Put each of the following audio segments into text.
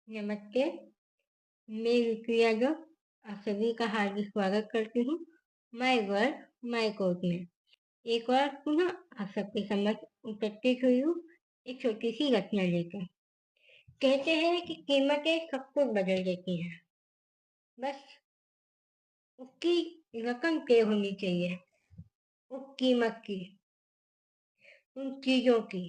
नमस्ते, मैं ऋतु यादव आप सभी का हार्दिक स्वागत करती हूँ माय वर्ड माय कोर्ट में। एक बार पुनः आप सबके समक्ष उपस्थित हुई हूँ एक छोटी सी रचना लेकर। कहते हैं कि कीमतें सब कुछ बदल देती हैं, बस उसकी रकम तय होनी चाहिए, उस कीमत की, उन चीजों की,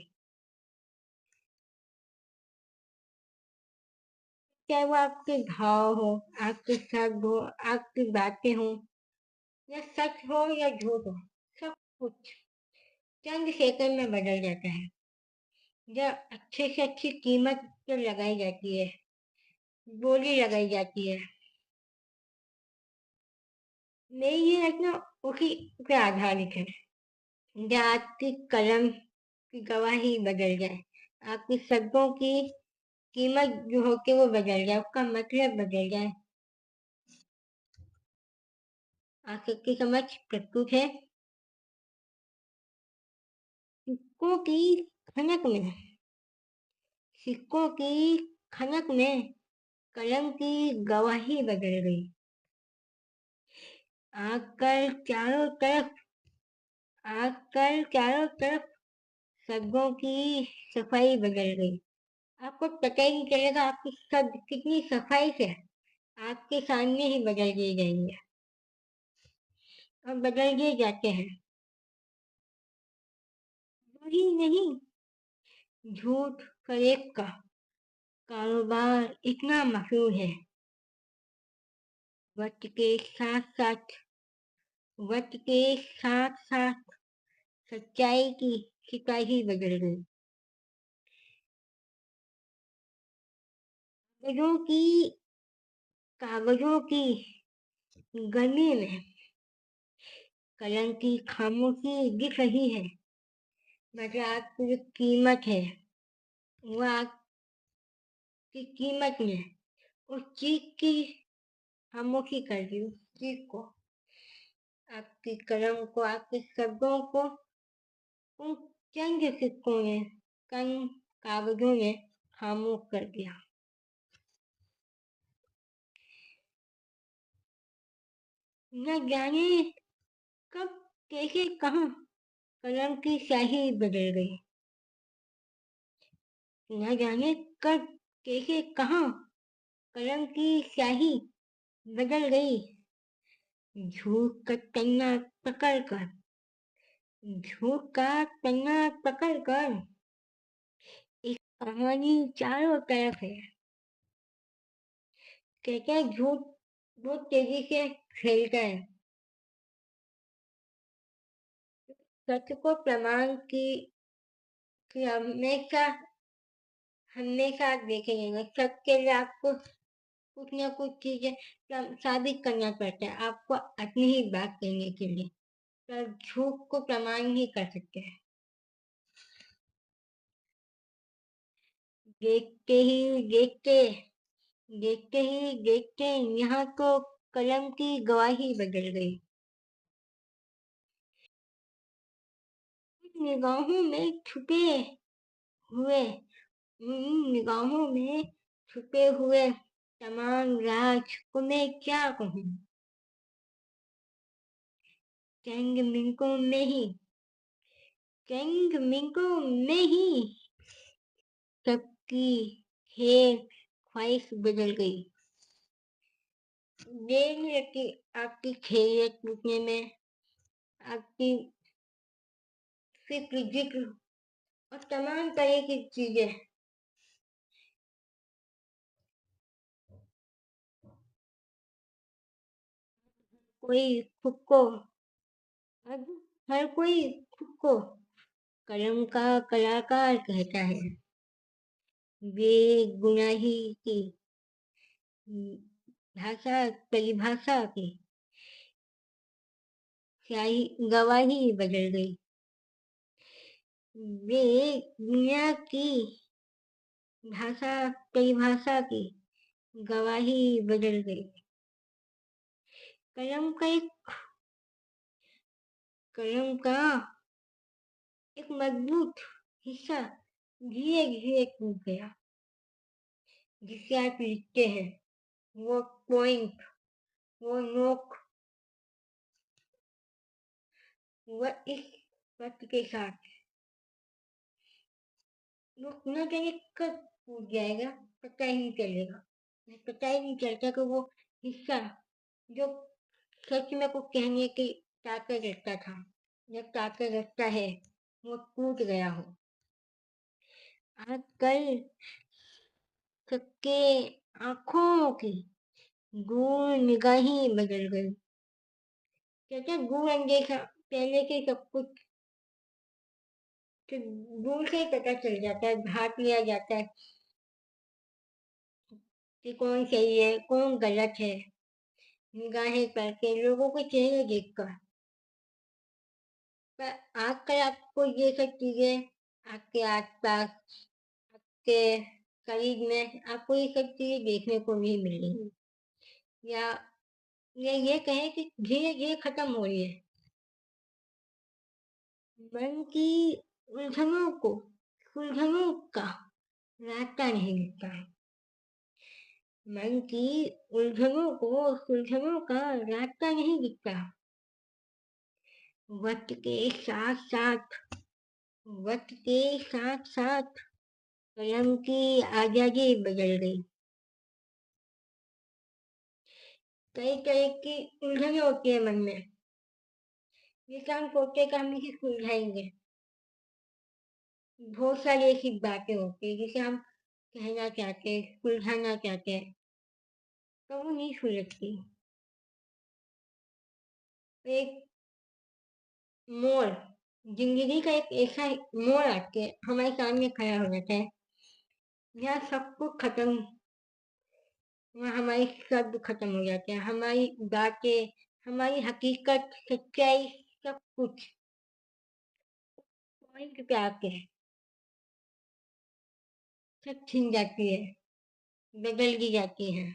चाहे वो आपके भाव हो, आपके शब्द हो, आपकी बातें हो, या सच हो या झूठ हो, सब कुछ चंद सेकंड में बदल जाता है जब अच्छे से अच्छी कीमत जो लगाई जाती है, बोली लगाई जाती है। मेरी ये रचना उसी पे आधारित है। जब आपकी कलम की गवाही बदल जाए, आपके शब्दों की कीमत जो होती है वो बदल जाए, उसका मतलब बदल जाए। आप सबकी समझ प्रस्तुत है। सिक्कों की खनक में सिक्कों की खनक में कलम की गवाही बदल गई। आजकल चारों तरफ आजकल चारों तरफ शब्दों की सफाई बदल गई। आपको पता ही नहीं चलेगा आपके शब्द कितनी सफाई से आपके सामने ही बदल दिए जाएंगे और बदल दिए जाते हैं। वही नहीं, झूठ फरेब का कारोबार इतना मशहूर है। वक्त के साथ साथ वक्त के साथ साथ सच्चाई की सिपाही बदल गई। कागजों की कागजों की गर्मी में कलम की खामोशी दिख रही है। मतलब आपकी जो कीमत है वो आपकी कीमत में उस चीज की खामोशी कर दी, उस चीज को, आपकी कलम को, आपके शब्दों को उन चंद सिक्कों ने, कन कागजों ने खामोश कर दिया। न जाने कब, कैसे, कहाँ कलम की स्याही बदल गई। न जाने कब, कैसे, कहाँ कलम की स्याही बदल गई। झूठ का तन्ना पकड़ कर झूठ का तन्ना पकड़ कर एक कहानी चारों तरफ है। कहते हैं झूठ बहुत तेजी से फैलता है। सत्य को प्रमाण की हमेशा हमेशा आप देखेंगे, सत्य के लिए आपको कुछ ना कुछ चीजें साबित करना पड़ता है आपको अपनी ही बात कहने के लिए। तो झूठ को प्रमाण ही कर सकते हैं। देखते ही देखते देखते ही देखते यहाँ तो कलम की गवाही बदल गई। निगाहों में छुपे हुए निगाहों में छुपे हुए तमाम राज को मैं क्या कहूँ। चंद मिनटों में ही चंद मिनटों में ही सबकी खैर ख्वाहिश बदल गई। देर नहीं लगती आपकी खैरियत पूछने में, आपकी फिक्र जिक्र और तमाम तरह की चीजें। कोई खुद को अब हर कोई खुद को कलम का कलाकार कहता है। बेगुनाही की भाषा परिभाषा की स्याही गवाही बदल गई। वे दुनिया की भाषा परिभाषा की गवाही बदल गई। कलम का एक कलम का एक मजबूत हिस्सा धीरे धीरे टूट गया। जिसे आप लिखते हैं, वो पॉइंट, वो नोक, वह इस वक्त के साथ रुकना चाहिए, कब टूट जाएगा पता ही नहीं चलेगा। पता ही नहीं चलता कि वो हिस्सा जो सच में कुछ कहने की ताकत रखता था, जो ताकत रखता है, वो टूट गया हो। आजकल सबके आंखों की दूर निगाही बदल गई। कहते दूर अनदेखा, पहले के सब कुछ तो दूर से ही पता चल जाता है, भाप लिया जाता है कि कौन सही है कौन गलत है, निगाहें करके लोगों के चेहरे देखकर। पर आजकल आपको ये सब चीजें आपके आसपास के करीब में आपको ये सब चीजें देखने को नहीं मिल रही, या ये कहें कि धीरे धीरे खत्म हो रही है। मन की उलझनों को सुलझनों का रास्ता नहीं मिलता है। मन की उलझनों को सुलझनों का रास्ता नहीं दिखता। वक्त के साथ साथ वक्त के साथ साथ कलम की आजादी बदल गई। कई तरह की उलझने होती है मन में, जिसे हम सोचते हैं कि हम इसे सुलझाएंगे। बहुत सारी ऐसी बातें होती है जिसे हम कहना चाहते हैं, सुलझाना चाहते हैं, तो वो नहीं सुलझती। एक मोड़, जिंदगी का एक ऐसा मोड़ आके हमारे सामने खड़ा हो जाता है, यहाँ सब कुछ खत्म, वहाँ हमारी शब्द खत्म हो जाते हैं, हमारी बातें, हमारी हकीकत, सच्चाई, सब कुछ पॉइंट पे आके सब छिन जाती है, बदल दी जाती है।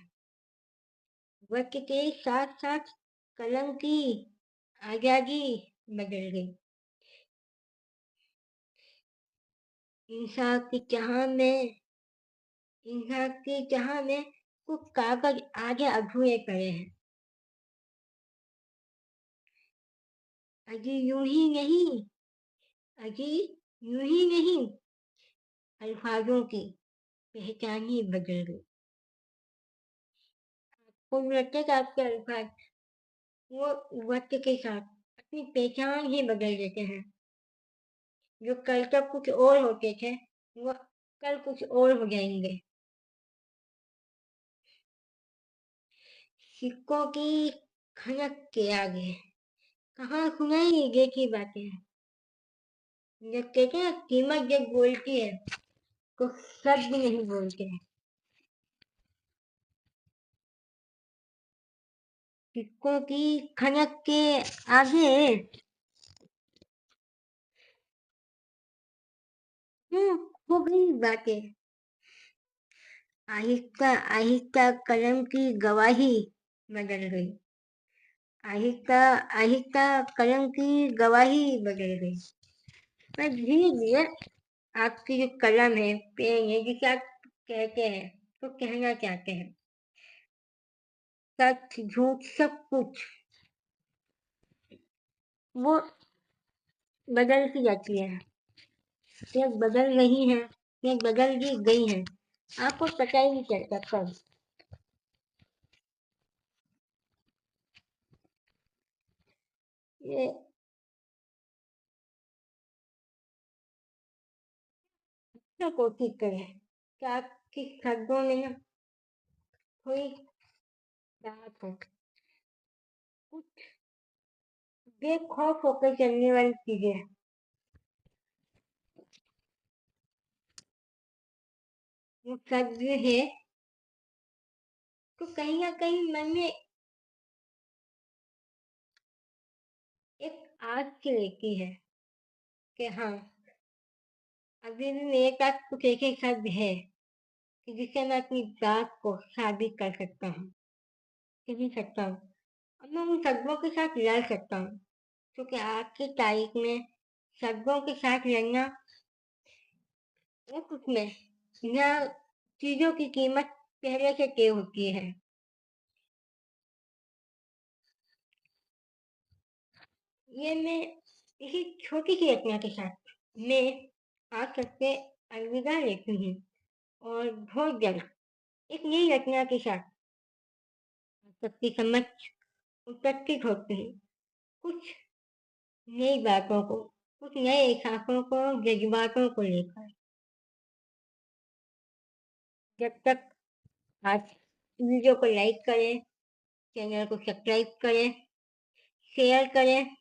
वक्त के साथ साथ कलम की आजादी बदल गई। इंसान की चाह में इंसान की चाह में कुछ कागज आधे अधूरे पड़े हैं। अजी यूं ही नहीं, अजी यूं ही नहीं, अल्फाजों की पहचान ही बदल गई। आपको भी लगता है कि आपके अल्फाज वो वक्त के साथ अपनी पहचान ही बदल देते हैं। जो कल तक कुछ और होते थे, वो कल कुछ और हो जाएंगे। सिक्कों की खनक के आगे कहाँ सुनाई देखी बातें। जब कहते हैं कीमत जब बोलती है तो शब्द नहीं बोलते हैं। सिक्कों की खनक के आगे हो गई बातें। आहिस्ता आहिस्ता कलम की गवाही बदल गई। आहिस्ता आहिस्ता कलम की गवाही बदल गई। पर धीरे धीरे आपकी जो कलम है, पेन है, जिसे आप कहते हैं तो कहना चाहते हैं, सच झूठ सब कुछ वो बदल सी जाती है। ये बदल रही है, ये बदल भी गई है, आपको पता ही नहीं चलता कब। ये क्या कोशिश करें कि आपकी शब्दों में ना थोड़ी राहत हो, कुछ बेखौफ होकर चलने वाली चीजें। वो शब्द है तो कहीं ना कहीं मन में एक आग की लेती है कि हाँ, अभी भी मेरे पास कुछ ऐसे शब्द है कि जिससे मैं अपनी बात को साबित कर सकता हूँ, कह सकता हूँ, और मैं उन शब्दों के साथ लड़ सकता हूँ। क्योंकि आज की तारीख में शब्दों के साथ लड़ना वो कुछ में, न चीजों की कीमत पहले से तय होती है। ये मैं इसी छोटी सी रचना के साथ मैं आप सबसे अलविदा लेती हूँ और बहुत जल्द एक नई रचना के साथ आप सबकी समक्ष उपस्थित होती हूँ। कुछ नई बातों को, कुछ नए एहसासों को, जज्बातों को लेकर। जब तक आप वीडियो को लाइक करें, चैनल को सब्सक्राइब करें, शेयर करें